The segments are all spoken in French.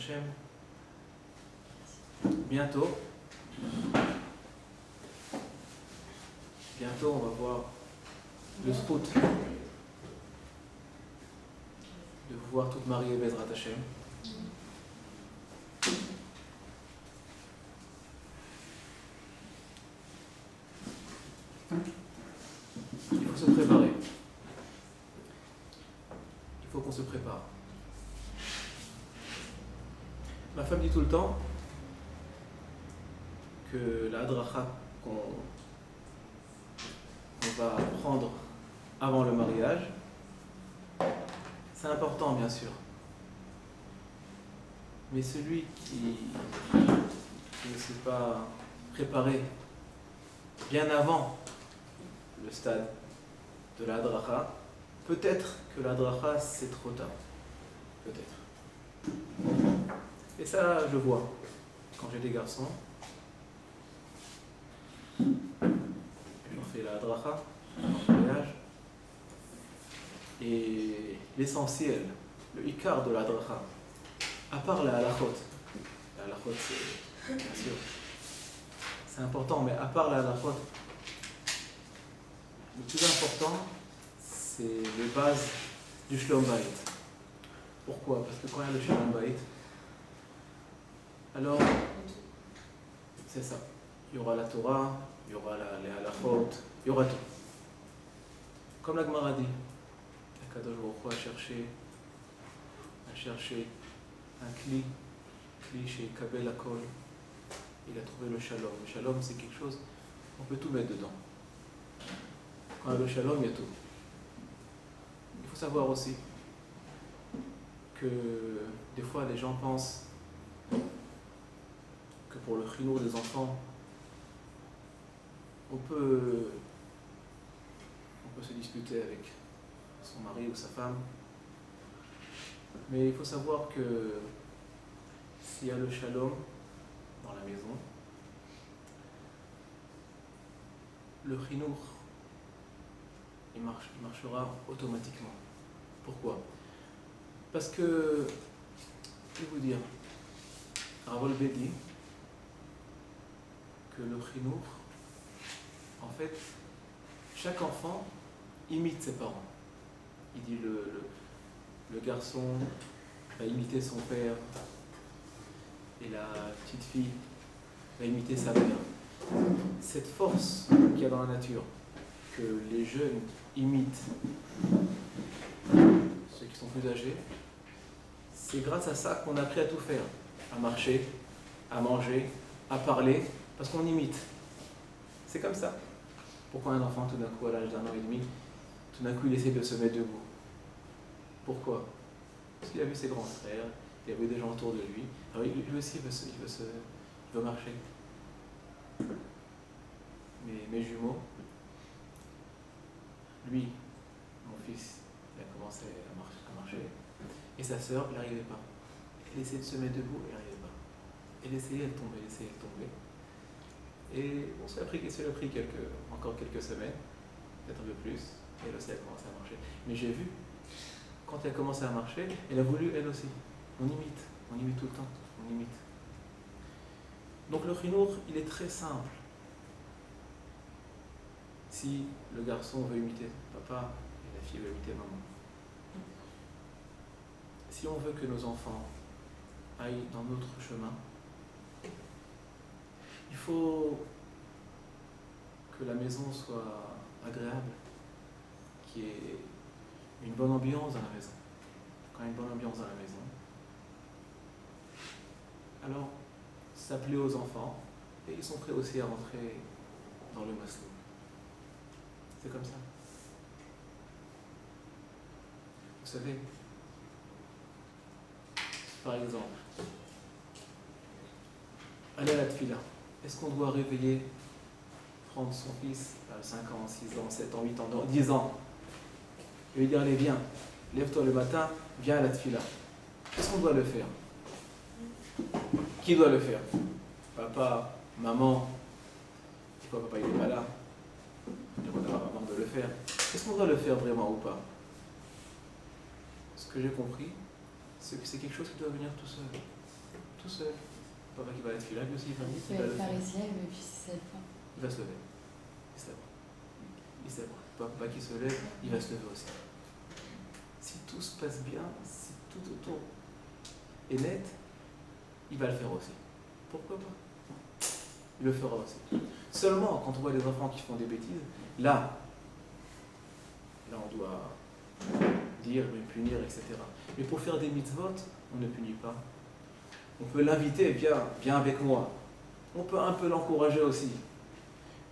Hashem, bientôt, on va voir le scout de vous voir toutes mariées Bezrat Hashem. Il faut se préparer. Il faut qu'on se prépare. Ma femme dit tout le temps que la hadracha qu'on va prendre avant le mariage, c'est important bien sûr. Mais celui qui ne s'est pas préparé bien avant le stade de la hadracha, peut-être que la hadracha c'est trop tard. Peut-être. Et ça, je vois quand j'ai des garçons. J'en fais la hadracha, en voyage. Et l'essentiel, le ikar de la hadracha, à part la halachot, c'est bien sûr, c'est important, mais à part la halachot, le plus important, c'est les bases du shlom bayit. Pourquoi? Parce que quand il y a le shlom bayit, alors, c'est ça. Il y aura la Torah, il y aura les halachot, il y aura tout. Comme la Gemara dit, Akadosh Baruch Hu a cherché un kli chez Kabel Akol. Il a trouvé le shalom. Le shalom, c'est quelque chose, on peut tout mettre dedans. Quand il y a le shalom, il y a tout. Il faut savoir aussi que des fois, les gens pensent que pour le chinour des enfants, on peut se disputer avec son mari ou sa femme, mais il faut savoir que s'il y a le shalom dans la maison, le chinour il marchera automatiquement. Pourquoi? Parce que, je vais vous dire, Rav Olbe dit que le chinour, en fait, chaque enfant imite ses parents. Il dit le garçon va imiter son père et la petite fille va imiter sa mère. Cette force qu'il y a dans la nature, que les jeunes imitent ceux qui sont plus âgés, c'est grâce à ça qu'on a appris à tout faire, à marcher, à manger, à parler, parce qu'on imite. C'est comme ça. Pourquoi un enfant, tout d'un coup, à l'âge d'1 an et demi, tout d'un coup, il essaie de se mettre debout? Pourquoi? Parce qu'il a vu ses grands frères, il a vu des gens autour de lui. Alors lui aussi, il veut marcher. Mais mes jumeaux, lui, mon fils, il a commencé à marcher. Et sa sœur, elle n'arrivait pas. Elle essayait de se mettre debout, elle n'arrivait pas. Elle essayait, elle tombait, elle essayait, elle tombait. Et on s'est pris encore quelques semaines, peut-être un peu plus, et elle aussi a commencé à marcher. Mais j'ai vu, quand elle a commencé à marcher, elle a voulu elle aussi. On imite tout le temps, on imite. Donc le chinour, il est très simple. Si le garçon veut imiter papa et la fille veut imiter maman, si on veut que nos enfants aillent dans notre chemin, il faut que la maison soit agréable, qu'il y ait une bonne ambiance dans la maison. Quand il y a une bonne ambiance dans la maison, alors ça plaît aux enfants et ils sont prêts aussi à rentrer dans le maslow. C'est comme ça. Vous savez, par exemple, aller à la tfila. Est-ce qu'on doit réveiller, prendre son fils à 5 ans, 6 ans, 7 ans, 8 ans, 10 ans, et lui dire, allez, viens, lève-toi le matin, viens à la tfila. Est-ce qu'on doit le faire? Qui doit le faire? Papa, maman. Des fois, papa, il n'est pas là. Il demande à maman de le faire. Est-ce qu'on doit le faire vraiment ou pas? Ce que j'ai compris, c'est que c'est quelque chose qui doit venir tout seul. tout seul. Papa qui va être fila, lui aussi il va le faire, faire. il se lève et puis il se lève pas. Il va se lever. Il se lèvera. Il se lèvera. Papa qui se lève, il va se lever aussi. Si tout se passe bien, si tout autour est net, il va le faire aussi. Pourquoi pas? Il le fera aussi. Seulement, quand on voit des enfants qui font des bêtises, là on doit dire, punir, etc. Mais pour faire des mitzvot, on ne punit pas. On peut l'inviter, viens avec moi. On peut un peu l'encourager aussi,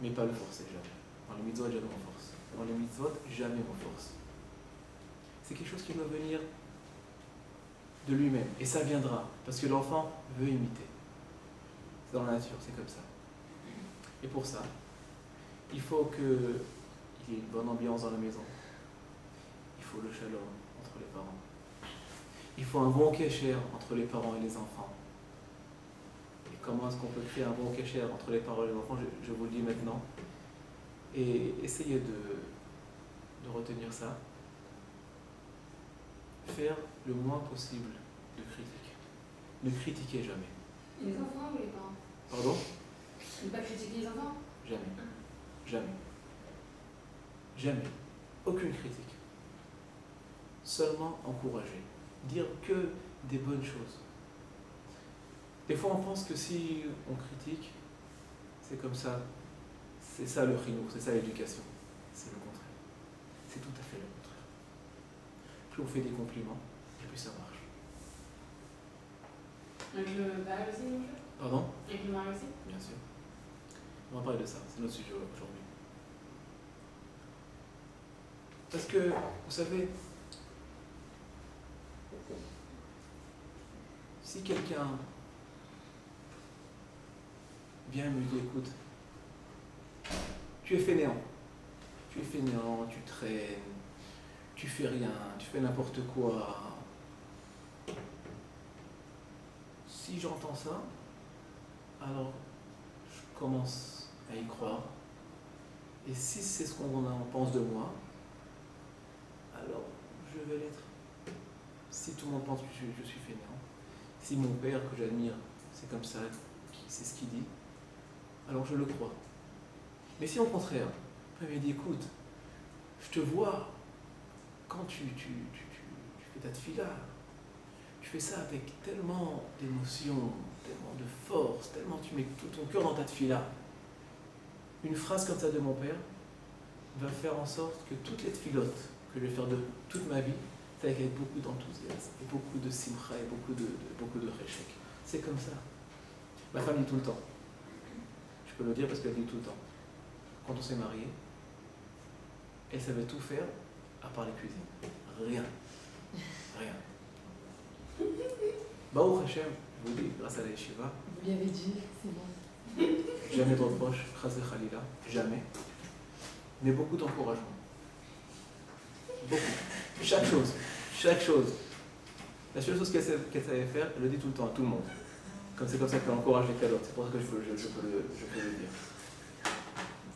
mais pas le forcer jamais. Dans les mitzvot, jamais on force. Dans les mitzvot, jamais on force. C'est quelque chose qui doit venir de lui-même, et ça viendra, parce que l'enfant veut imiter. C'est dans la nature, c'est comme ça. Et pour ça, il faut qu'il y ait une bonne ambiance dans la maison. Il faut le shalom entre les parents. Il faut un bon kécher entre les parents et les enfants. Et comment est-ce qu'on peut créer un bon kécher entre les parents et les enfants, je vous le dis maintenant. Et essayez de retenir ça. Faire le moins possible de critiques. Ne critiquez jamais. Les enfants ou les parents? Pardon? Ne pas critiquer les enfants? Jamais. Jamais. Jamais. Aucune critique. Seulement encourager. Dire que des bonnes choses. Des fois on pense que si on critique, c'est comme ça. C'est ça le chinour, c'est ça l'éducation. C'est le contraire. C'est tout à fait le contraire. Plus on fait des compliments, et plus ça marche. Avec le mari aussi, mon jeu? Pardon? Avec le mari aussi? Bien sûr. On va parler de ça, c'est notre sujet aujourd'hui. Parce que, vous savez, si quelqu'un vient me dire, écoute, tu es fainéant, tu traînes, tu fais rien, tu fais n'importe quoi. Si j'entends ça, alors je commence à y croire. Et si c'est ce qu'on en pense de moi, alors je vais l'être. Si tout le monde pense que je suis fainéant, si mon père que j'admire, c'est comme ça, c'est ce qu'il dit, alors je le crois. Mais si au contraire, il me dit, écoute, je te vois, quand tu fais ta tefila, tu fais ça avec tellement d'émotion, tellement de force, tellement tu mets tout ton cœur dans ta tefila. Une phrase comme ça de mon père va faire en sorte que toutes les tefilotes que je vais faire de toute ma vie, c'est avec beaucoup d'enthousiasme, et beaucoup de simcha, et beaucoup de réchec. C'est comme ça. Ma femme dit tout le temps. Je peux le dire parce qu'elle dit tout le temps. Quand on s'est mariés, elle savait tout faire à part les cuisines. Rien. Rien. Baruch Hashem, je vous dis, grâce à la yeshiva. Vous lui avez dit, c'est bon. Jamais de reproche, chas de khalila, jamais. Mais beaucoup d'encouragement. Beaucoup. Chaque chose. La seule chose qu'elle savait faire, elle le dit tout le temps à tout le monde. Comme c'est comme ça qu'elle encourage les cadeaux. C'est pour ça que je peux le dire.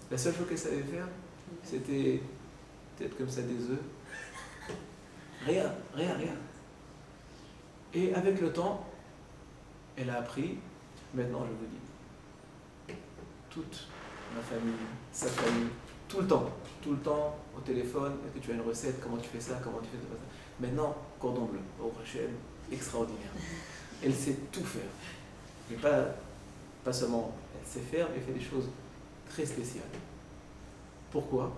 La seule chose qu'elle savait faire, c'était peut-être comme ça des œufs. Rien. Et avec le temps, elle a appris, maintenant je vous dis, toute ma famille, sa famille, tout le temps, au téléphone, est-ce que tu as une recette, comment tu fais ça, comment tu fais ça. Maintenant, cordon bleu, au Rachel, extraordinaire. Elle sait tout faire. Et pas seulement elle sait faire, mais elle fait des choses très spéciales. Pourquoi?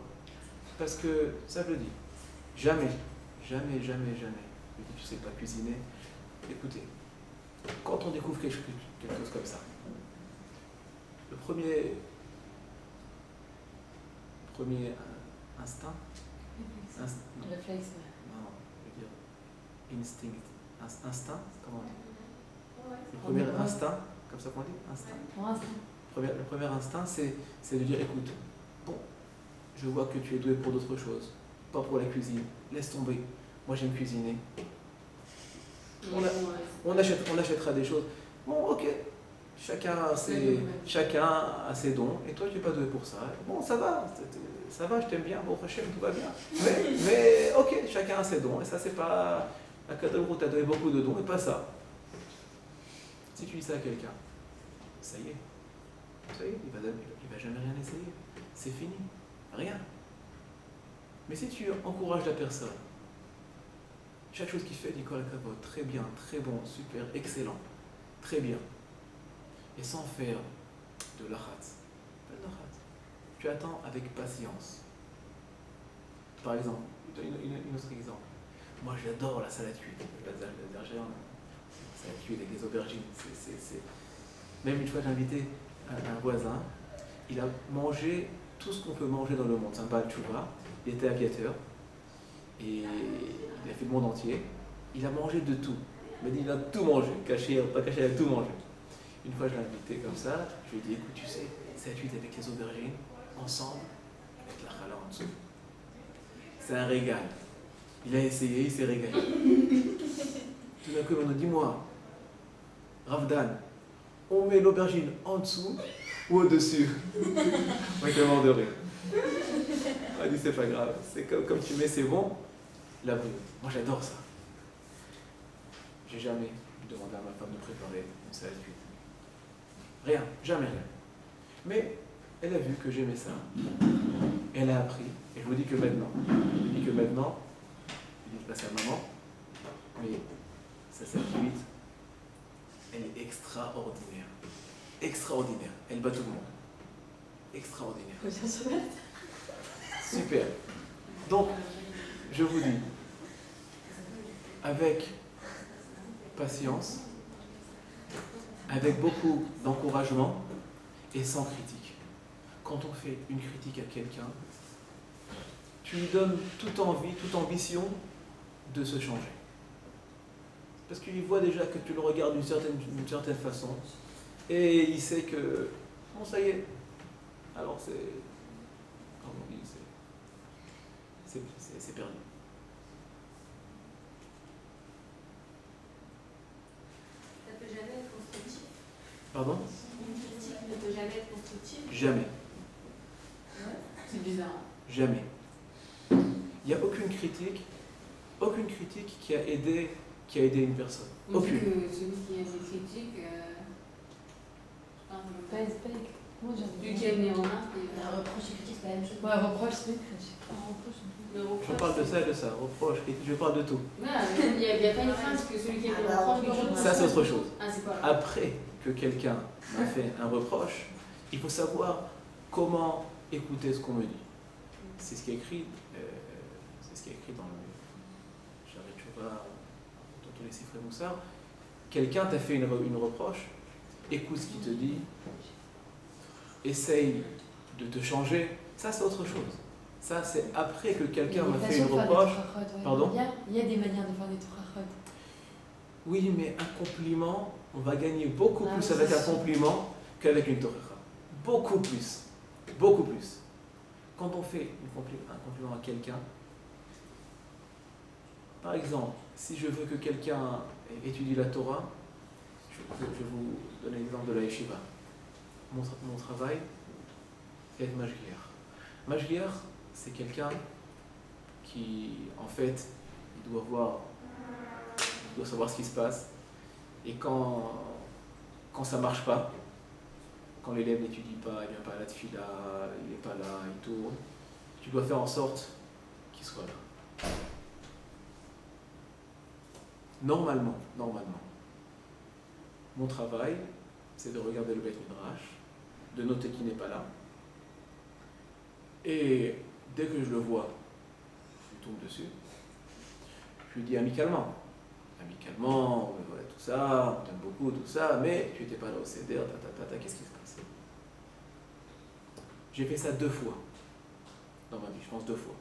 Parce que, ça je le dis, jamais, je dis, tu sais pas cuisiner. Écoutez, quand on découvre quelque chose comme ça, le premier instinct, Réflexe. non, je veux dire instinct, comment on dit? Ouais. Le premier instinct, comme ça qu'on dit, instinct. Le premier instinct, c'est de dire, écoute, bon, je vois que tu es doué pour d'autres choses, pas pour la cuisine, laisse tomber, moi j'aime cuisiner. On achètera des choses. Bon, ok, chacun a ses dons, et toi tu n'es pas doué pour ça. Bon, ça va, je t'aime bien, bon, Hachem, tout va bien. Mais ok, chacun a ses dons, et ça c'est pas... La Kadosh t'a donné beaucoup de dons, et pas ça. Si tu dis ça à quelqu'un, ça y est, il va jamais rien essayer. C'est fini, rien. Mais si tu encourages la personne, chaque chose qu'il fait, dit kol hakavod, très bien, très bon, super, excellent, très bien, et sans faire de l'achatz, pas de l'achatz. Tu attends avec patience. Par exemple, je donne un autre exemple. Moi, j'adore la salade cuite. La salade cuite avec des aubergines. Même une fois, j'ai invité un voisin. Il a mangé tout ce qu'on peut manger dans le monde. C'est un Baal Tshuva. Il était aviateur. Et il a fait le monde entier. Il a mangé de tout. Il m'a dit, il a tout mangé. Caché, pas caché, il a tout mangé. Une fois, je l'ai invité comme ça. Je lui ai dit, écoute, tu sais, salade cuite avec les aubergines, ensemble, avec la challah en dessous. C'est un régal. Il a essayé, il s'est régalé. Tout d'un coup, il m'a dit, dis-moi, Ravdan, on met l'aubergine en dessous ou au-dessus? On était mort de rire. On a dit, c'est pas grave, c'est comme tu mets, c'est bon. La brune. Moi, j'adore ça. J'ai jamais demandé à ma femme de préparer une salade cuite. Rien, jamais rien. Mais elle a vu que j'aimais ça. Elle a appris. Et je vous dis que maintenant, il dit pas sa maman, mais sa salade cuite, elle est extraordinaire. Extraordinaire. Elle bat tout le monde. Extraordinaire. Super. Donc, je vous dis, avec patience, avec beaucoup d'encouragement et sans critique. Quand on fait une critique à quelqu'un, tu lui donnes toute envie, toute ambition de se changer. Parce qu'il voit déjà que tu le regardes d'une certaine façon et il sait que, bon, ça y est, alors c'est, comme on dit, c'est perdu. Ça peut jamais être constructif. Pardon? Une critique ne peut jamais être constructive. Jamais. C'est bizarre. Jamais. Il n'y a aucune critique qui a aidé une personne. On dit Aucune. que celui qui a des critiques, Pèse. Moi, celui qui a le nez en main, un reproche et critique, c'est la même chose. Ouais, reproche, c'est critique. Un reproche, le reproche. Je parle de ça et de ça, reproche, je parle de tout. Il n'y a pas une phrase que celui qui a fait le reproche, quelque chose. Ça, c'est autre chose. Ah, c'est quoi? Après que quelqu'un m'a fait un reproche, il faut savoir comment écouter ce qu'on me dit. C'est ce qui est écrit, dans le Sharet Tshuva, dans tous les Sifrei Moussar. Quelqu'un t'a fait une reproche, écoute ce qu'il te dit, essaye de te changer. Ça, c'est autre chose. Ça, c'est après que quelqu'un m'a fait une reproche. Pardon? Il y a des manières de faire des torachot. Oui, mais un compliment, on va gagner beaucoup plus oui, avec un sûr. compliment qu'avec une toracha. Beaucoup plus. Beaucoup plus. Quand on fait un compliment à quelqu'un, par exemple, si je veux que quelqu'un étudie la Torah, je vais vous donner l'exemple de la yeshiva. Mon travail, c'est être mashgiach. Mashgiach, c'est quelqu'un qui, en fait, il doit savoir ce qui se passe. Et quand ça ne marche pas, quand l'élève n'étudie pas, il ne vient pas à la tfila, il n'est pas là, il tourne, tu dois faire en sorte qu'il soit là. Normalement, mon travail, c'est de regarder le Beit Midrash, de noter qu'il n'est pas là, et dès que je le vois, je tombe dessus, je lui dis amicalement, voilà, tout ça, on t'aime beaucoup, tout ça, mais tu n'étais pas là au CDR, qu'est-ce qui se passe? J'ai fait ça 2 fois dans ma vie, je pense 2 fois.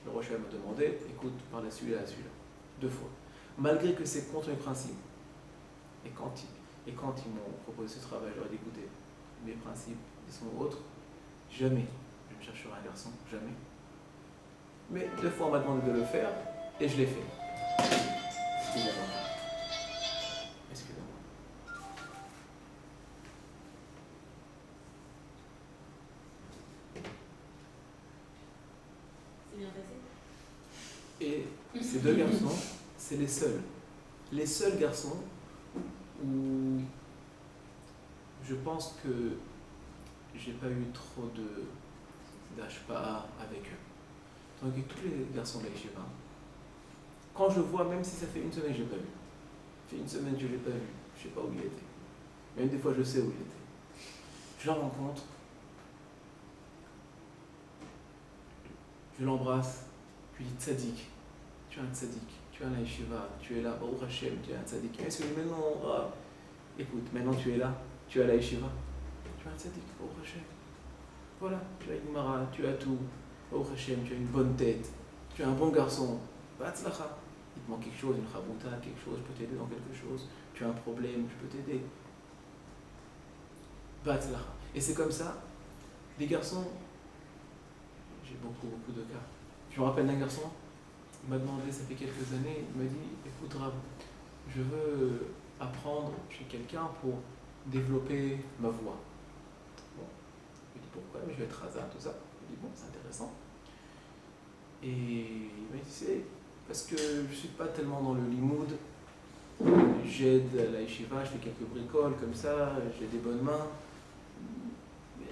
Le Rochelle m'a demandé, écoute, parle à celui-là, 2 fois. Malgré que c'est contre mes principes. Et quand ils m'ont proposé ce travail, je leur ai dit, écoutez, mes principes, ils sont autres. Jamais je me chercherai un garçon, jamais. Mais 2 fois on m'a demandé de le faire, et je l'ai fait. Excusez-moi. C'est bien passé. Et ces 2 garçons, c'est les seuls garçons où je pense que j'ai pas eu trop d'ashpa'a avec eux. Donc tous les garçons de la yeshiva, quand je vois, même si ça fait une semaine que je l'ai pas vu, ça fait une semaine que je l'ai pas vu, je sais pas où il était. Même des fois je sais où il était. Je la rencontre, je l'embrasse, je lui dis tzaddik, tu es un tzaddik, tu es un yeshiva, tu es là, Baruch Hashem, tu es un tzaddik. Et c'est maintenant, écoute, maintenant tu es là, tu es à la yeshiva, tu es un tzaddik, Baruch Hashem. Voilà, tu as une mara, tu as tout, Baruch Hashem, tu as une bonne tête, tu es un bon garçon, Batzlacha. Il te manque quelque chose, une chabouta, quelque chose, je peux t'aider dans quelque chose, tu as un problème, je peux t'aider. Batzlacha. Et c'est comme ça, les garçons, j'ai beaucoup de cas. Je me rappelle d'un garçon, il m'a demandé, ça fait quelques années, il m'a dit, écoute Rav, je veux apprendre chez quelqu'un pour développer ma voix. Bon, je lui dis pourquoi, mais je vais être rasard, tout ça. Je lui dis bon, c'est intéressant. Et il m'a dit, c'est parce que je ne suis pas tellement dans le limoud, j'aide à la yeshiva, je fais quelques bricoles comme ça, j'ai des bonnes mains. Mais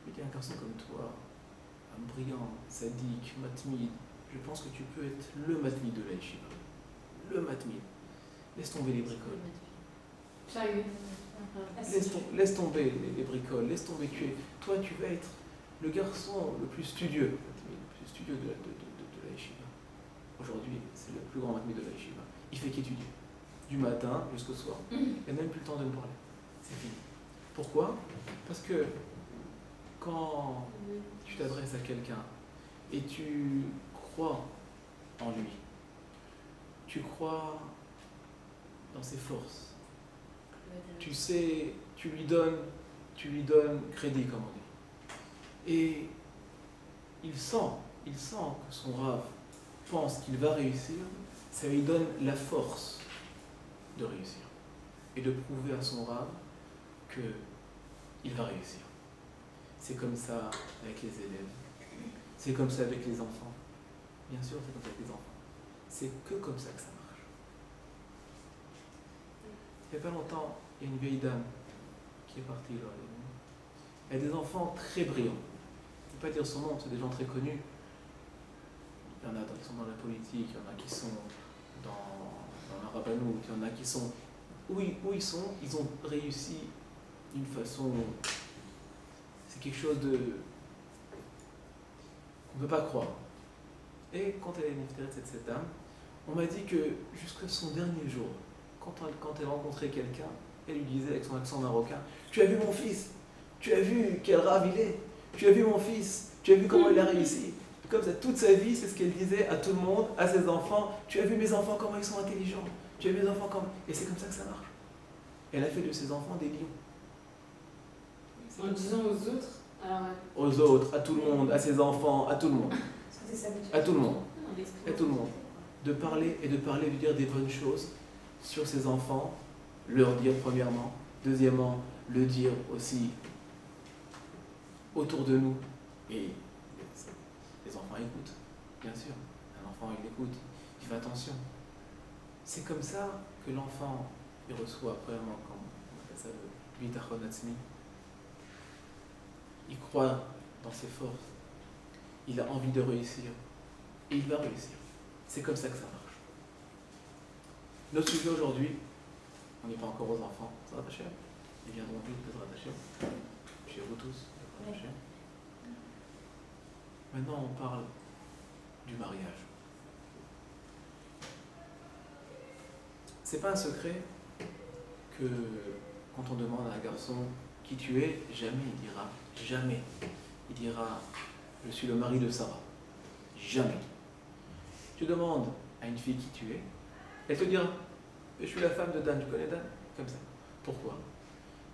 il y a un garçon comme toi, un brillant, sadique, matmide, je pense que tu peux être le matmide de la yeshiva. Le matmide. Laisse tomber les bricoles. Sérieux? Laisse tomber les bricoles, laisse tomber. Toi, tu vas être le garçon le plus studieux, le plus studieux de la yeshiva. Aujourd'hui, c'est le plus grand matmide de la yeshiva. Il fait qu'étudier. Du matin jusqu'au soir. Il n'a même plus le temps de me parler. C'est fini. Pourquoi? Parce que quand tu t'adresses à quelqu'un et tu crois en lui, tu crois dans ses forces, tu sais, tu lui donnes crédit, comme on dit. Et il sent que son rave pense qu'il va réussir, ça lui donne la force de réussir et de prouver à son rave qu'il va réussir. C'est comme ça avec les élèves, c'est comme ça avec les enfants. Bien sûr, c'est comme ça avec les enfants. C'est que comme ça que ça marche. Il n'y a pas longtemps, il y a une vieille dame qui est partie là. Elle a des enfants très brillants. Je ne vais pas dire son nom, c'est des gens très connus. Il y en a qui sont dans la politique, il y en a qui sont dans la rabbanout, il y en a qui sont... Où ils sont, ils ont réussi d'une façon... C'est quelque chose de... qu'on ne peut pas croire. Et quand elle est niftéret, cette dame, on m'a dit que jusqu'à son dernier jour, quand elle rencontrait quelqu'un, elle lui disait avec son accent marocain, « Tu as vu mon fils? Tu as vu quel rave il est? Tu as vu mon fils? Tu as vu comment il a réussi ?» Comme ça, toute sa vie, c'est ce qu'elle disait à tout le monde, à ses enfants. « Tu as vu mes enfants, comment ils sont intelligents? Tu as vu mes enfants comment... » Et c'est comme ça que ça marche. Elle a fait de ses enfants des lions. En disant aux autres, alors... Aux autres, à tout le monde, à ses enfants, à tout le monde. À tout le monde. À tout le monde. De parler, de dire des bonnes choses sur ses enfants, leur dire premièrement, deuxièmement, le dire aussi autour de nous. Et les enfants écoutent, bien sûr. Un enfant, il écoute, il fait attention. C'est comme ça que l'enfant, il reçoit, premièrement, comme on appelle ça le bitachon atzmi. Il croit dans ses forces. Il a envie de réussir. Et il va réussir. C'est comme ça que ça marche. Notre sujet aujourd'hui, on n'est pas encore aux enfants, ça va Hachem. Ils viendront vite, ça va Hachem. Chez vous tous, ça va Hachem. Maintenant, on parle du mariage. C'est pas un secret que quand on demande à un garçon qui tu es, jamais, il dira je suis le mari de Sarah. Jamais. Tu demandes à une fille qui tu es, elle te dira je suis la femme de Dan, tu connais Dan? Comme ça. Pourquoi?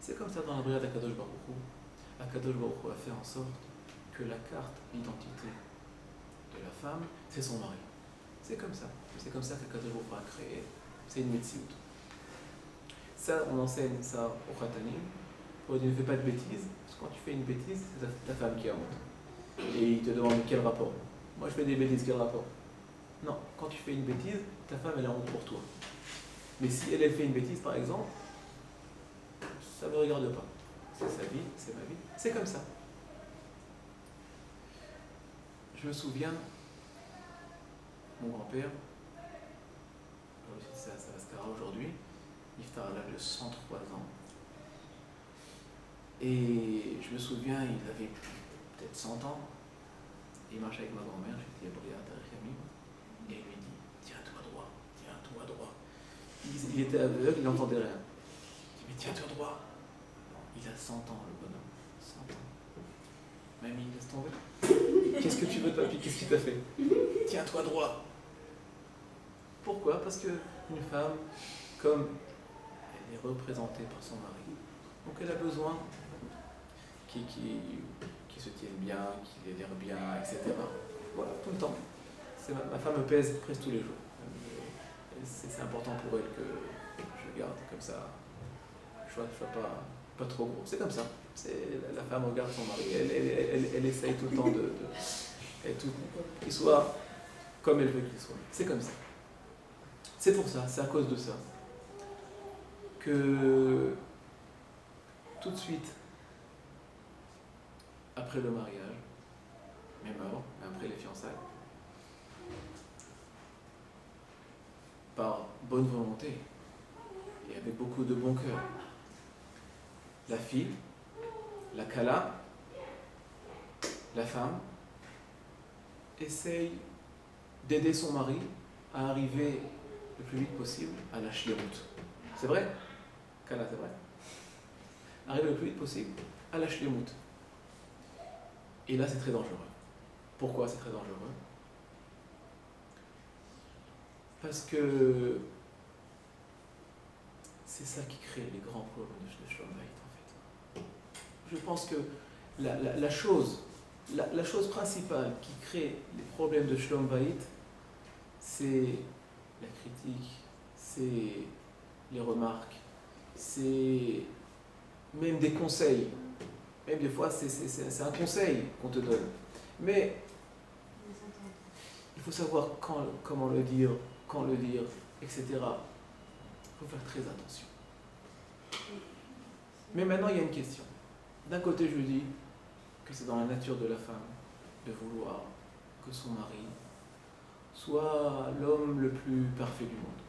C'est comme ça dans la brigade d'Akadosh Baruch Hu. Akadosh Baruch Hu a fait en sorte que la carte d'identité de la femme, c'est son mari. C'est comme ça. C'est comme ça qu'Akadosh Baruch Hu a créé. C'est une médecine. Ça, on enseigne ça au Khatanim. On dit ne fais pas de bêtises, parce que quand tu fais une bêtise, c'est ta femme qui a honte. Et il te demande quel rapport. Moi je fais des bêtises, quel rapport? Non, quand tu fais une bêtise, ta femme elle a honte pour toi. Mais si elle fait une bêtise par exemple, ça ne me regarde pas. C'est sa vie, c'est ma vie, c'est comme ça. Je me souviens, mon grand-père, c'est à Savascara aujourd'hui, il était à l'âge de 103 ans. Et je me souviens, il avait peut-être 100 ans. Il marchait avec ma grand-mère, j'étais à Briat, à Camille, et il lui dit, tiens-toi droit, tiens-toi droit. Il était aveugle, il n'entendait rien. Il dit, mais tiens-toi droit. Il a 100 ans, le bonhomme. 100 ans. Mamie, laisse tomber. Qu'est-ce que tu veux, papy? Qu'est-ce qu'il t'a fait? Tiens-toi droit. Pourquoi? Parce qu'une femme, comme elle est représentée par son mari, donc elle a besoin qui se tienne bien, qui ait l'air bien, etc. Voilà, tout le temps. Ma femme me pèse presque tous les jours. C'est important pour elle que je garde comme ça. Je ne sois pas trop gros. C'est comme ça. La femme regarde son mari. Elle essaye tout le temps qu'il soit comme elle veut qu'il soit. C'est comme ça. C'est pour ça, c'est à cause de ça, que tout de suite, après le mariage, même avant, après les fiançailles, par bonne volonté et avec beaucoup de bon cœur, la fille, la kala, la femme, essaye d'aider son mari à arriver le plus vite possible à la shlirout. C'est vrai? Kala, c'est vrai? Arriver le plus vite possible à la shlirout. Et là, c'est très dangereux. Pourquoi c'est très dangereux? Parce que c'est ça qui crée les grands problèmes de Shlom Bayit, en fait. Je pense que la chose principale qui crée les problèmes de Shlom Bayit, c'est la critique, c'est les remarques, c'est même des conseils. Même des fois, c'est un conseil qu'on te donne. Mais il faut savoir comment le dire, quand le dire, etc. Il faut faire très attention. Mais maintenant, il y a une question. D'un côté, je dis que c'est dans la nature de la femme de vouloir que son mari soit l'homme le plus parfait du monde.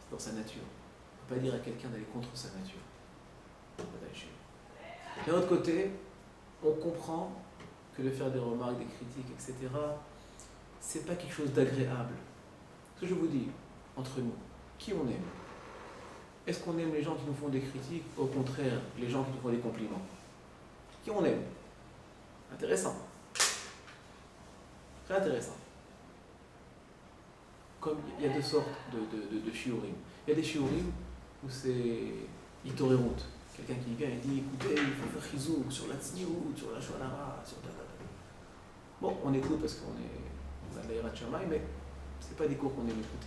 C'est dans sa nature. On ne peut pas dire à quelqu'un d'aller contre sa nature. D'un autre côté, on comprend que de faire des remarques, des critiques, etc., c'est pas quelque chose d'agréable. Ce que je vous dis, entre nous, qui on aime? Est-ce qu'on aime les gens qui nous font des critiques, ou au contraire, les gens qui nous font des compliments? Qui on aime? Intéressant. Très intéressant. Comme il y a deux sortes de shiurim. Il y a des shiurim où c'est itorerut. Quelqu'un qui vient et dit, écoutez, il faut faire chizou sur la tzniut, sur la shonara, sur ta. Bon, on écoute parce qu'on a l'aïrat shamaï, mais ce n'est pas des cours qu'on aime écouter.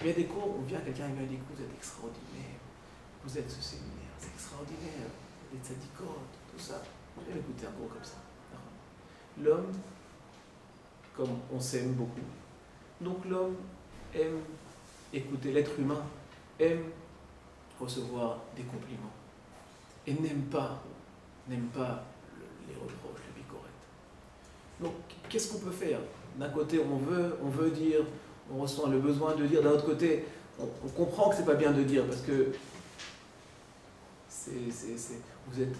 Il y a des cours où vient quelqu'un et vient dire, vous êtes extraordinaire, vous êtes ce séminaire, c'est extraordinaire, les tzadikot, tout ça. On aime écouter un cours comme ça. L'homme, comme on s'aime beaucoup, donc l'homme aime écouter, l'être humain aime recevoir des compliments et n'aime pas les reproches, les bicorettes. Donc, qu'est-ce qu'on peut faire? D'un côté, on veut dire, on ressent le besoin de dire, d'un autre côté, on comprend que c'est pas bien de dire, parce que vous avez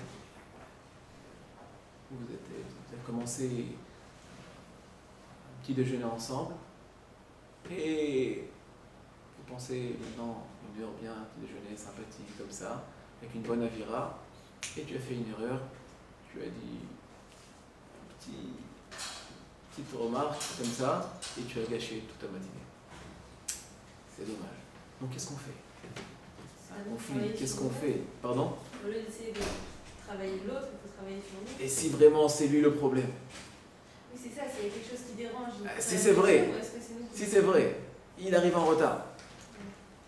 commencé un petit déjeuner ensemble, et vous pensez maintenant une heure bien, un petit déjeuner sympathique comme ça, avec une bonne avira, et tu as fait une erreur, tu as dit petite remarque comme ça, et tu as gâché toute ta matinée. C'est dommage. Donc qu'est-ce qu'on fait? Un conflit, qu'est-ce qu'on fait? Pardon? Au lieu d'essayer de travailler l'autre, il faut travailler sur lui. Et si vraiment c'est lui le problème? Oui, c'est ça, s'il y a quelque chose qui dérange. Si c'est vrai, si c'est vrai, il arrive en retard.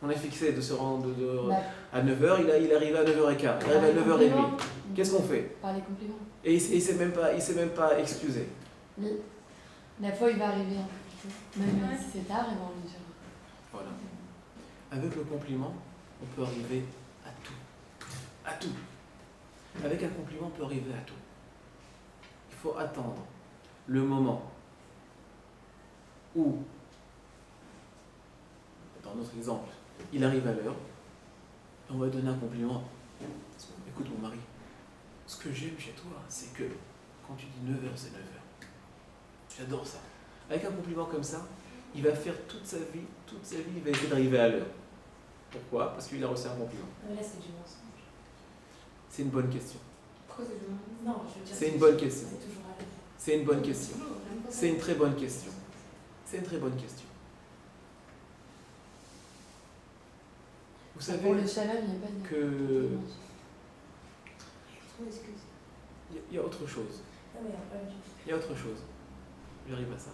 On est fixé de se rendre à 9h, il arrive à 9h15, il arrive à 9h30. Qu'est-ce qu'on fait? Par les compliments. Et il ne s'est même pas excusé. La fois, il va arriver un peu plus tôt. Même si c'est tard, il va en lui dire. Voilà. Avec le compliment, on peut arriver à tout. à tout. Avec un compliment, on peut arriver à tout. Il faut attendre le moment où, dans notre exemple, il arrive à l'heure, et on va donner un compliment. Écoute mon mari, ce que j'aime chez toi, c'est que quand tu dis 9h, c'est 9h. J'adore ça. Avec un compliment comme ça, il va faire toute sa vie, il va essayer d'arriver à l'heure. Pourquoi? Parce qu'il a reçu un compliment. Mais là, c'est du mensonge. C'est une bonne question. Pourquoi c'est du mensonge? Non, je veux dire. C'est une bonne question. C'est toujours à l'heure. C'est une bonne question. C'est une très bonne question. C'est une très bonne question. Vous savez Pour le shalom, il n'y a pas de. que Trop excuse. il y a autre chose. Ah oui, après, Il y a autre chose. J'arrive à ça.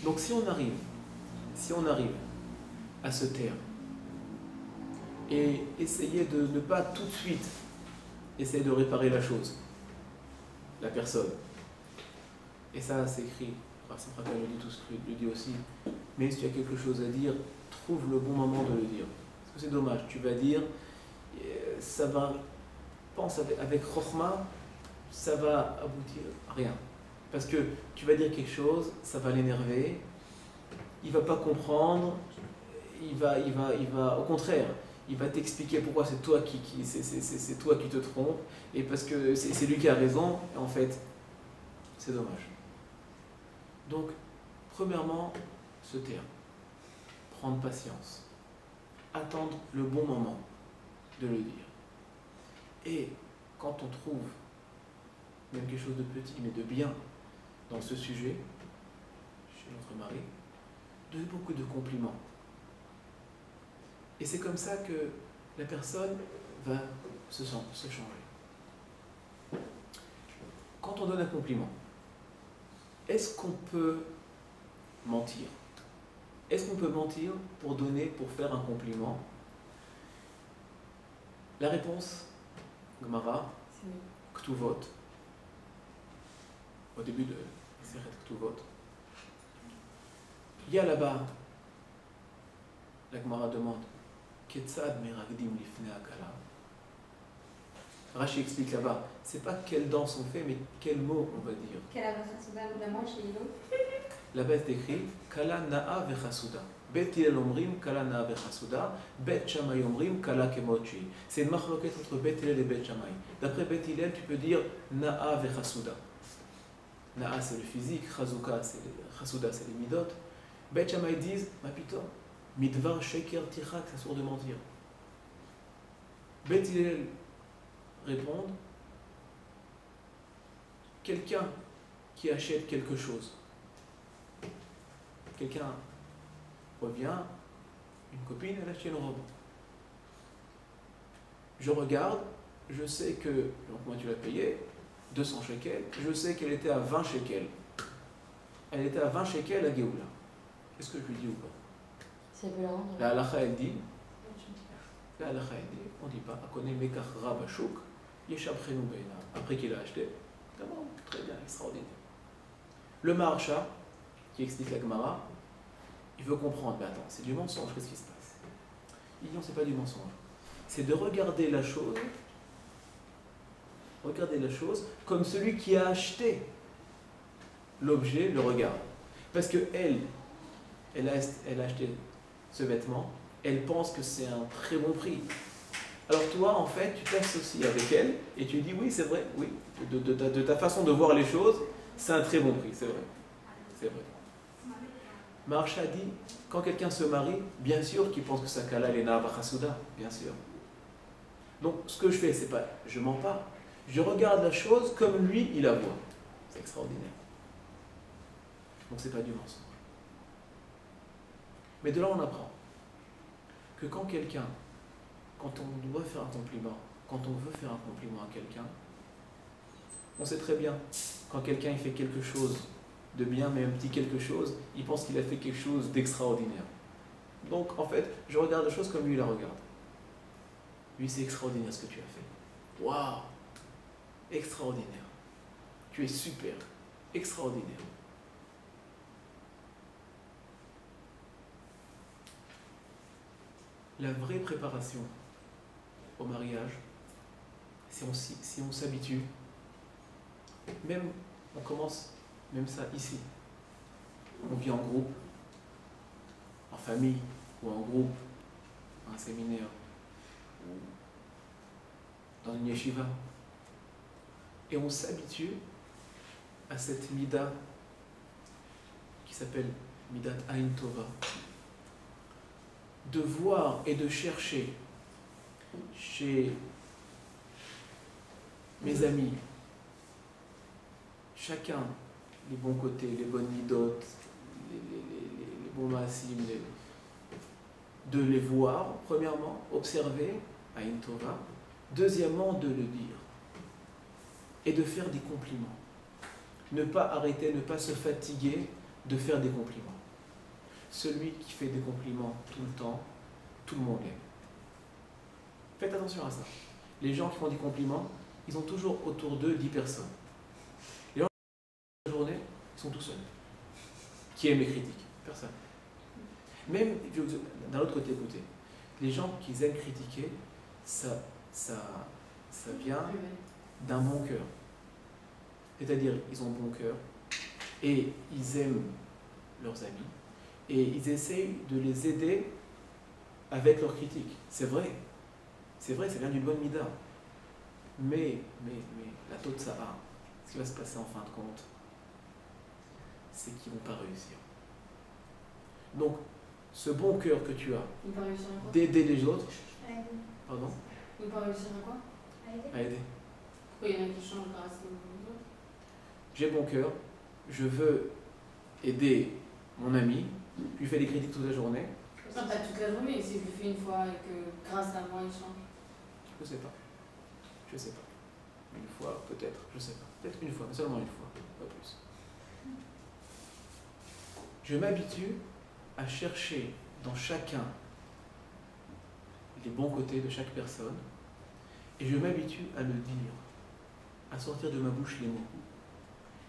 Donc si on arrive à se taire et essayer de ne pas tout de suite essayer de réparer la chose, la personne, et ça c'est écrit, Rav Raphaël le dit aussi, mais si tu as quelque chose à dire, trouve le bon moment de le dire. Parce que c'est dommage, tu vas dire, ça va, pense avec Chokhmah, ça va aboutir à rien. Parce que tu vas dire quelque chose, ça va l'énerver, il ne va pas comprendre, il va, au contraire, il va t'expliquer pourquoi c'est toi c'est toi qui te trompes, et parce que c'est lui qui a raison, et en fait, c'est dommage. Donc, premièrement, se taire, prendre patience, attendre le bon moment de le dire. Et quand on trouve même quelque chose de petit, mais de bien dans ce sujet, chez notre mari, donner beaucoup de compliments. Et c'est comme ça que la personne va se changer. Quand on donne un compliment, est-ce qu'on peut mentir? Est-ce qu'on peut mentir pour faire un compliment? La réponse, Gemara, Ktuvot, au début de Seret Ktuvot, il y a là-bas, la Gemara demande, Ketzad meragdim lifnei hakala. Rashi explique là-bas, c'est pas quelle danse on fait, mais quel mot on va dire. Quelle avacha vraiment chez Hilo? Là-bas c'est écrit, Kala na'a vechasuda. Bet Hillel omrim, Kala na'a vechasuda. Bet Shammai omrim, Kala kemotchi. C'est une machloket entre Bet Hillel et Bet Shammai. D'après Bet Hillel, tu peux dire na'a vechasuda. Na'a c'est le physique, Chasuda c'est les midot. Bet Shammai disent, ma pito, midvar sheker tichak, ça sourd de mentir. Bet Hillel répondent, quelqu'un qui achète quelque chose, quelqu'un revient, une copine, elle achète une robe. Je regarde, je sais que, donc moi tu l'as payé, 200 shekels, je sais qu'elle était à 20 shekels. Elle était à 20 shekels à Géoula. Est-ce que je lui dis ou pas? Ça veut la rendre. La halakha elle dit, Je ne dis pas. la halakha elle dit, on ne dit pas, Akone mekach rab ashuk, yeshabrenu beina. Après qu'il a acheté, c'est bon, très bien, extraordinaire. Le Maharsha, qui explique la Gemara, il veut comprendre, mais attends, c'est du mensonge, qu'est-ce qui se passe? Il dit non, c'est pas du mensonge. C'est de regarder la chose comme celui qui a acheté l'objet le regarde. Parce que elle a acheté ce vêtement, elle pense que c'est un très bon prix. Alors toi, en fait, tu t'associes avec elle et tu dis oui, c'est vrai, oui, de ta façon de voir les choses, c'est un très bon prix, c'est vrai. C'est vrai. Maharsha dit, quand quelqu'un se marie, bien sûr qu'il pense que sa kala est na'ava chasuda, bien sûr. Donc ce que je fais, c'est pas, je mens pas, je regarde la chose comme lui, il la voit. C'est extraordinaire. Donc c'est pas du mensonge. Mais de là on apprend que quand on doit faire un compliment, quand on veut faire un compliment à quelqu'un, on sait très bien, quand quelqu'un il fait quelque chose de bien, mais un petit quelque chose, il pense qu'il a fait quelque chose d'extraordinaire. Donc en fait, je regarde la chose comme lui la regarde. Lui, c'est extraordinaire ce que tu as fait. Waouh! Extraordinaire. Tu es super. Extraordinaire. la vraie préparation au mariage, si on s'habitue, même, on commence même ça ici. On vit en groupe, en famille, ou en groupe, un séminaire, ou dans une yeshiva. Et on s'habitue à cette mida qui s'appelle Midat Ain Tova. De voir et de chercher chez mes amis, chacun, les bons côtés, les bonnes midotes, les bons maasim, de les voir, premièrement, observer, Ain Tova, deuxièmement, de le dire, et de faire des compliments. Ne pas arrêter, ne pas se fatiguer de faire des compliments. Celui qui fait des compliments tout le temps, tout le monde l'aime. Faites attention à ça. Les gens qui font des compliments, ils ont toujours autour d'eux 10 personnes. Les gens qui font la journée, ils sont tout seuls. Qui aiment les critiques? Personne. Même, d'un autre côté, écoutez, les gens qui aiment critiquer, ça vient d'un bon cœur. C'est-à-dire, ils ont bon cœur et ils aiment leurs amis et ils essayent de les aider avec leurs critiques. C'est vrai, ça vient d'une bonne mida. Mais la Totsa'a, ce qui va se passer en fin de compte, c'est qu'ils ne vont pas réussir. Donc, ce bon cœur que tu as d'aider les autres, pardon, ne pas réussir à quoi? à aider. Pourquoi il y en a qui changent grâce aux autres? J'ai bon cœur, je veux aider mon ami, je lui fais des critiques toute la journée. Non, pas toute la journée, si je le fais une fois et que grâce à moi il change. Je sais pas. Une fois, peut-être, je sais pas. Peut-être une fois, mais seulement une fois, pas plus. Je m'habitue à chercher dans chacun les bons côtés de chaque personne et je m'habitue à le dire, à sortir de ma bouche les mots.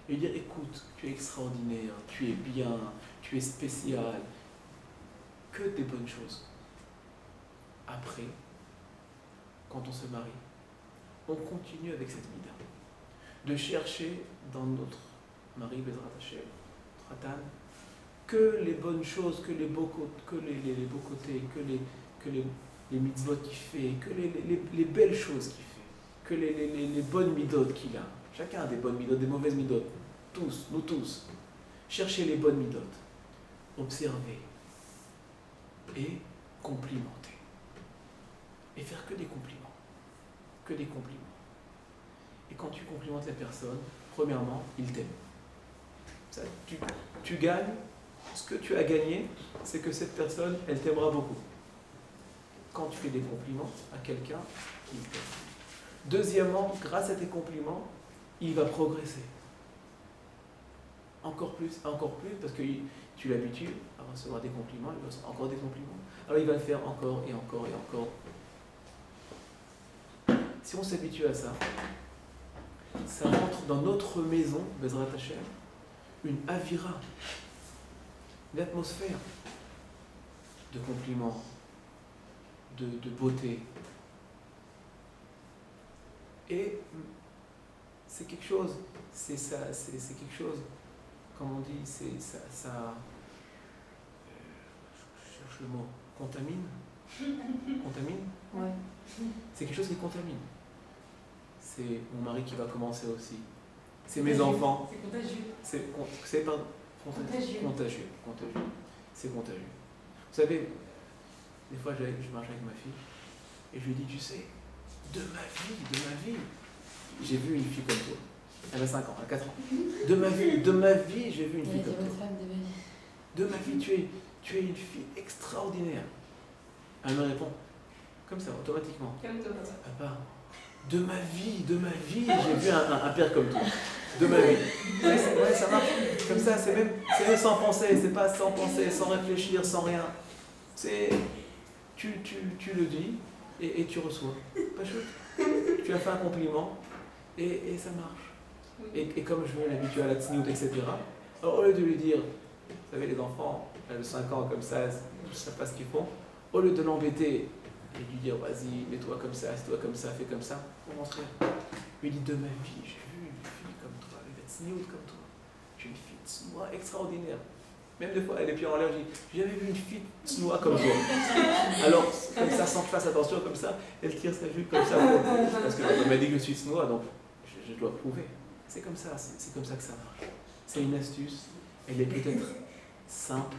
Et dire, écoute, tu es extraordinaire, tu es bien, tu es spécial, que des bonnes choses. Après, quand on se marie, on continue avec cette mida, de chercher dans notre mari, Bezrat Hashem, Tratan, que les bonnes choses, que les beaux côtés, que les mitzvot qu'il fait, que les belles choses qu'il fait, que les bonnes midotes qu'il a. Chacun a des bonnes midotes, des mauvaises midotes. Tous, nous tous. Cherchez les bonnes midotes. Observer. Et complimenter. Et faire que des compliments. Que des compliments. Et quand tu complimentes la personne, premièrement, il t'aime. Ça, tu gagnes. Ce que tu as gagné, c'est que cette personne, elle t'aimera beaucoup. Quand tu fais des compliments à quelqu'un, il t'aime. Deuxièmement, grâce à tes compliments, il va progresser. Encore plus, parce que tu l'habitues à recevoir des compliments, il va recevoir encore des compliments. Alors il va le faire encore et encore et encore. Si on s'habitue à ça, ça rentre dans notre maison, Bezrat Hashem, une avira, une atmosphère de compliments, de beauté. Et c'est quelque chose, c'est quelque chose, comme on dit, je cherche le mot, contamine. Ouais. C'est quelque chose qui contamine. C'est mon mari qui va commencer aussi. C'est mes enfants. C'est contagieux. C'est contagieux. C'est contagieux. Vous savez, des fois je marche avec ma fille et je lui dis, tu sais, de ma vie, j'ai vu une fille comme toi. Elle a 5 ans, elle a 4 ans. De ma vie, j'ai vu une fille comme toi. De ma vie, tu es une fille extraordinaire. Elle me répond, comme ça, automatiquement. Comme toi. Papa, de ma vie, j'ai vu un père comme toi. De ma vie. Ouais, ça marche. Comme ça, c'est même sans penser, c'est pas sans penser, sans réfléchir, sans rien. C'est, tu le dis et tu reçois. Pas chouette. Tu as fait un compliment et ça marche. Et comme je veux l'habituer à la tsniout, etc., alors au lieu de lui dire, vous savez, les enfants, à 5 ans comme ça, ils ne savent pas ce qu'ils font, Au lieu de l'embêter et de lui dire vas-y, mets-toi comme ça, assieds-toi comme ça, fais comme ça, au contraire, lui dit de ma vie, j'ai vu une fille comme toi, elle va être sniout comme toi. J'ai une fille tsnoua extraordinaire. Même des fois, elle est pieds en l'air, je dis j'ai jamais vu une fille tsnoua comme toi. Alors, comme ça, sans que je fasse attention, comme ça, elle tire sa jupe comme ça. Parce qu'elle m'a dit que je suis tsnoua, donc je dois prouver. C'est comme ça, c'est comme ça que ça marche. C'est une astuce, elle est peut-être simple,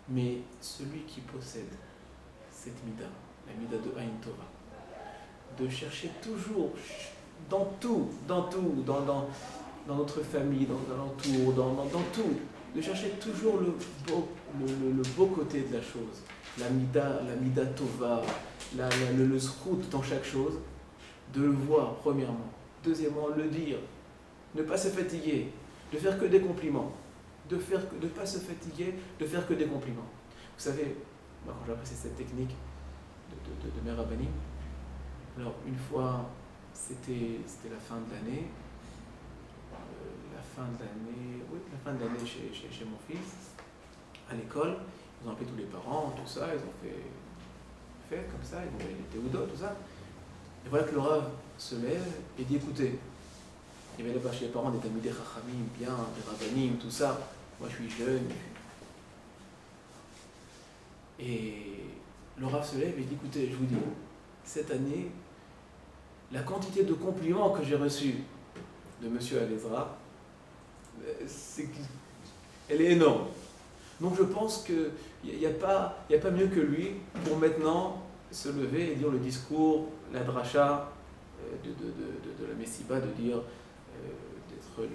mais celui qui possède cette mida, la mida de Aïn Tova, de chercher toujours, dans tout, dans notre famille, dans l'entour, dans tout, de chercher toujours le beau côté de la chose, la mida tova, le zrout dans chaque chose, de le voir premièrement, deuxièmement le dire, ne pas se fatiguer, de faire que des compliments, de ne pas se fatiguer, de faire que des compliments. Vous savez, moi quand j'ai appris cette technique de Mère Rabbanim, alors une fois, c'était la fin de l'année, la fin de l'année chez mon fils, à l'école, ils ont appelé tous les parents, tout ça, ils ont fait comme ça, ils ont fait les théodotes, tout ça. Et voilà que le Rav se lève et dit écoutez, il y avait là-bas chez les parents des Talmidei Chachamim, bien, des Rabbanim, tout ça. Moi je suis jeune. Et le Rav se lève et dit écoutez, je vous dis, cette année, la quantité de compliments que j'ai reçus de Monsieur Alezra, elle est énorme. Donc je pense qu'il n'y a pas mieux que lui pour maintenant se lever et dire le discours, la dracha de la Messiba, de dire, d'être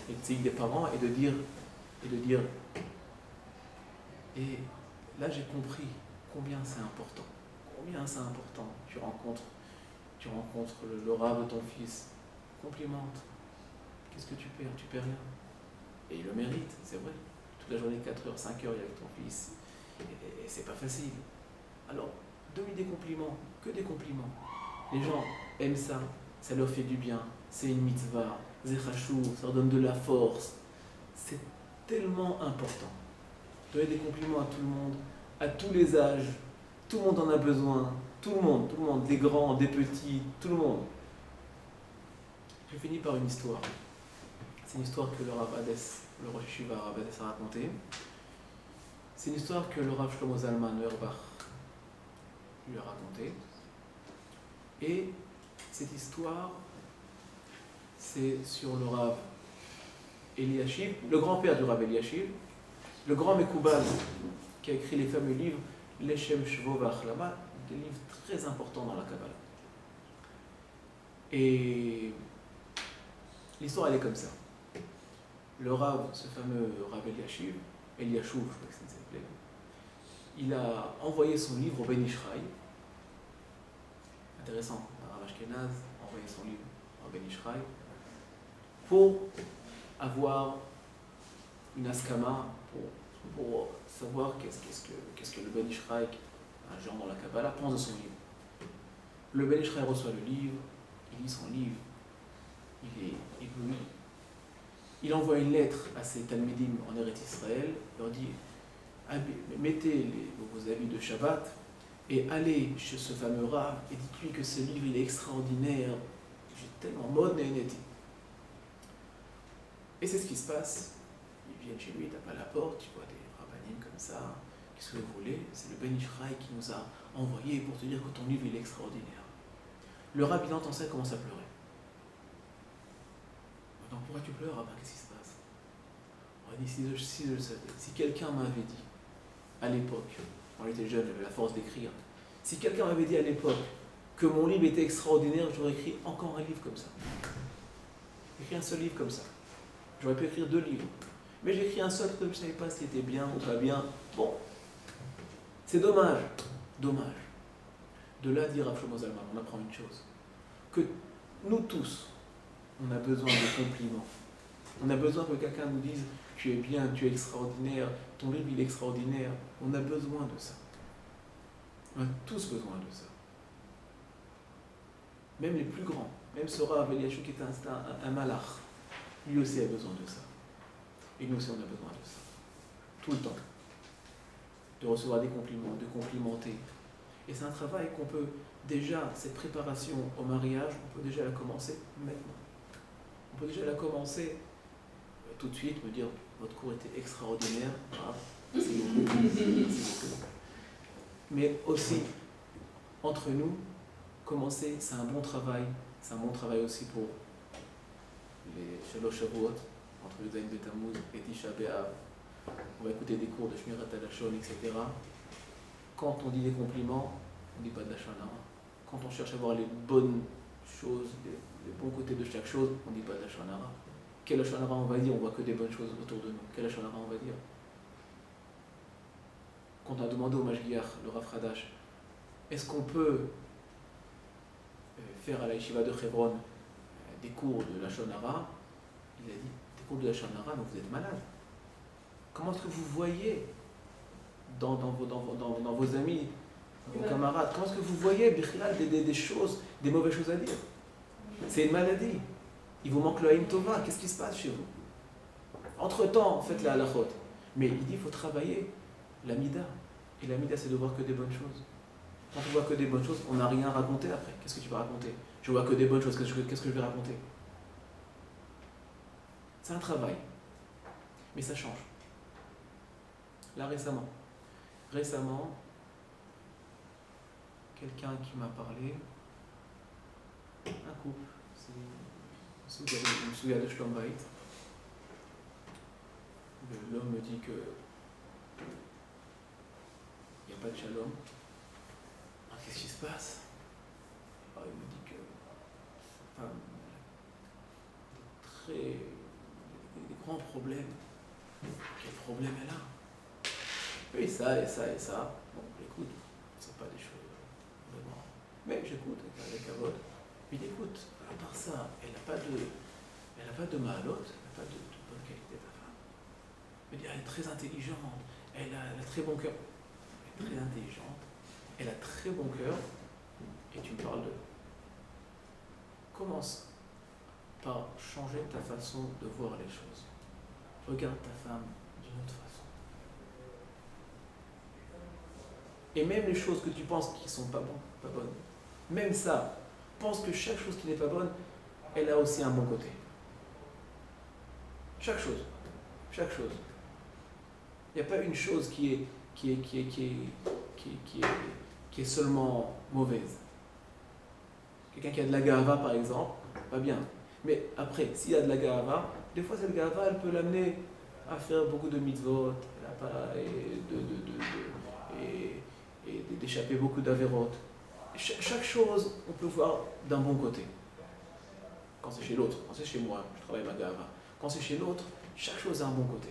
l'éthique des parents et de dire. Et là j'ai compris combien c'est important. Combien c'est important. Tu rencontres le Rav de ton fils, complimente. Qu'est-ce que tu perds? Tu perds rien. Et il le mérite, c'est vrai. Toute la journée, 4 heures, 5 heures, il est avec ton fils. Et c'est pas facile. Alors, donne-lui des compliments, que des compliments. Les gens aiment ça, ça leur fait du bien. C'est une mitzvah, zechachou, ça leur donne de la force. C'est tellement important. Donner des compliments à tout le monde, à tous les âges. Tout le monde en a besoin. Tout le monde, des grands, des petits, tout le monde. Je finis par une histoire. C'est une histoire que le Rav Hades, le Rosh Yeshiva Rav Hades a racontée. C'est une histoire que le Rav Shlomo Zalman Auerbach lui a racontée. Et cette histoire, c'est sur le Rav Eliashiv, le grand-père du Rav Eliashiv, le grand Mekoubal qui a écrit les fameux livres Leshem Shvo V'Achlama, des livres très importants dans la Kabbalah. Et l'histoire, elle est comme ça. Le Rav, ce fameux Rav Eliashiv, Eliashouv, je crois que ça s'appelait, il a envoyé son livre au Ben Ishraï. Intéressant, un Rav Ashkenaz a envoyé son livre au Ben Ishraï pour avoir une askama, pour savoir qu'est-ce que le Ben Ishraï, un genre dans la Kabbalah, pense de son livre. Le Ben Ishraï reçoit le livre, il lit son livre, il est ébloui. Il envoie une lettre à ses Talmidim en Eretz Israël, il leur dit mettez vos habits de Shabbat et allez chez ce fameux Rav et dites-lui que ce livre il est extraordinaire. J'ai tellement mode nénéti. Et c'est ce qui se passe. Ils viennent chez lui, ils tapent à la porte, tu vois des rabbanim comme ça. Qu'est-ce que vous voulez? C'est le Ben Ishraï qui nous a envoyé pour te dire que ton livre il est extraordinaire. Le rabbin entend ça et commence à pleurer. Donc pourquoi tu pleures? Qu'est-ce qui se passe? On a dit si je le savais, si quelqu'un m'avait dit à l'époque, quand j'étais jeune, j'avais la force d'écrire, si quelqu'un m'avait dit à l'époque que mon livre était extraordinaire, j'aurais écrit encore un livre comme ça. J'ai écrit un seul livre comme ça. J'aurais pu écrire 2 livres. Mais j'ai écrit un seul parce que je ne savais pas s'il était bien ou pas bien. Bon, c'est dommage. Dommage. De là, dire à Shlomo Zalman, on apprend une chose. Que nous tous, on a besoin de compliments. On a besoin que quelqu'un nous dise tu es bien, tu es extraordinaire, ton livre il est extraordinaire. On a besoin de ça. On a tous besoin de ça. Même les plus grands, même ce Rav Eliashou qui est un malach, lui aussi a besoin de ça. Et nous aussi on a besoin de ça. Tout le temps. de recevoir des compliments, de complimenter. Et c'est un travail qu'on peut déjà, cette préparation au mariage, on peut déjà la commencer maintenant. On peut déjà la commencer tout de suite, me dire votre cours était extraordinaire, bravo, merci beaucoup, merci beaucoup. Mais aussi, entre nous, commencer, c'est un bon travail aussi pour les Shalosh Shavuot, entre le Zayin Betamuz et Tisha B'Av. On va écouter des cours de Shmirat HaLashon, etc. Quand on dit des compliments, on ne dit pas de Lashon Hara. Quand on cherche à voir les bonnes choses, les bons côtés de chaque chose, on ne dit pas de Lashon Hara. Quel Lashon Hara on va dire? On voit que des bonnes choses autour de nous. Quel Lashon Hara on va dire? Quand on a demandé au Mashgiach, le Rav Hadash, est-ce qu'on peut faire à la Yeshiva de Hebron des cours de Lashon Hara? Il a dit, des cours de Lashon Hara, donc vous êtes malade. Comment est-ce que vous voyez dans vos amis, vos camarades, comment est-ce que vous voyez des choses, des mauvaises choses à dire? C'est une maladie. Il vous manque le Haïm Tova. Qu'est-ce qui se passe chez vous? Entre-temps, faites la halachot. Mais il dit qu'il faut travailler la mida. Et la mida, c'est de voir que des bonnes choses. Quand on voit que des bonnes choses, on n'a rien à raconter après. Qu'est-ce que tu vas raconter? Je vois que des bonnes choses. Qu'est-ce que je vais raconter? C'est un travail. Mais ça change. Là, récemment, quelqu'un qui m'a parlé, un couple, je me souviens de Shlom Bayit. L'homme me dit que il n'y a pas de shalom. Alors, qu'est-ce qui se passe? Alors, il me dit que sa femme a des grands problèmes. Quel problème elle a? Oui, ça et ça et ça. Bon, j'écoute, c'est pas des choses vraiment. Mais j'écoute avec un vote. Mais écoute, à part ça, elle n'a pas de malote, elle n'a pas de bonne qualité, ta femme. Elle me dit, elle est très intelligente, elle a très bon cœur. Elle est très intelligente, elle a très bon cœur, et tu me parles de. Commence par changer ta façon de voir les choses. Regarde ta femme d'une autre façon. Et même les choses que tu penses qui ne sont pas bonnes, même ça, pense que chaque chose qui n'est pas bonne, elle a aussi un bon côté. Chaque chose. Il n'y a pas une chose qui est seulement mauvaise. Quelqu'un qui a de la gahava, par exemple, pas bien. Mais après, s'il y a de la gahava, des fois cette gahava, elle peut l'amener à faire beaucoup de mitzvot, et d'échapper beaucoup d'avérotes. Chaque chose, on peut voir d'un bon côté. Quand c'est chez l'autre, quand c'est chez moi, je travaille ma gahava. Quand c'est chez l'autre, chaque chose a un bon côté.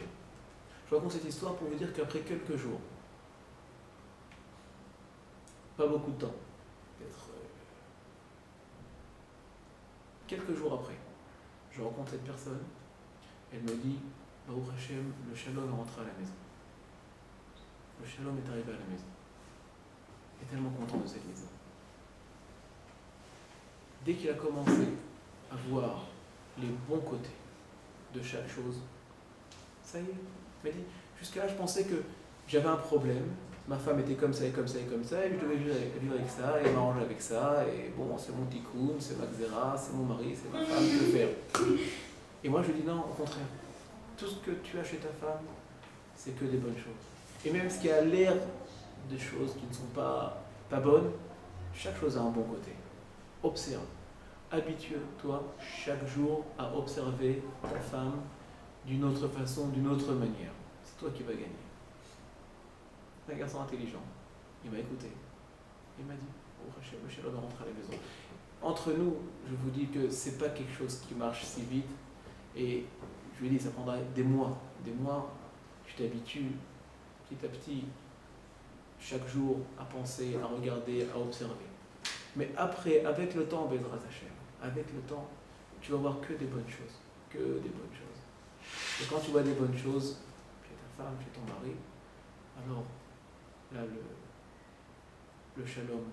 Je raconte cette histoire pour vous dire qu'après quelques jours, pas beaucoup de temps, peut-être quelques jours après, je rencontre cette personne, elle me dit, Baruch Hashem, le shalom est rentré à la maison. Le shalom est arrivé à la maison. Elle est tellement content de cette maison. Dès qu'il a commencé à voir les bons côtés de chaque chose, ça y est, il m'a dit, jusqu'à là je pensais que j'avais un problème, ma femme était comme ça et comme ça et comme ça, et je devais vivre avec ça, et m'arranger avec ça, et bon, c'est mon tikkun, c'est ma xéra, c'est mon mari, c'est ma femme, que faire? Et moi je lui dis non, au contraire, tout ce que tu as chez ta femme, c'est que des bonnes choses. Et même ce qui a l'air de choses qui ne sont pas bonnes, chaque chose a un bon côté. Observe. Habitue-toi chaque jour à observer ta femme d'une autre façon, d'une autre manière. C'est toi qui vas gagner. C'est un garçon intelligent. Il m'a écouté. Il m'a dit, oh, le shalom va rentrer à la maison. Entre nous, je vous dis que c'est pas quelque chose qui marche si vite. Et je lui ai dit, ça prendra des mois. Des mois, tu t'habitues petit à petit, chaque jour, à penser, à regarder, à observer. Mais après, avec le temps, Bezrat Hashem, avec le temps, tu vas voir que des bonnes choses. Que des bonnes choses. Et quand tu vois des bonnes choses chez ta femme, chez ton mari, alors là, le shalom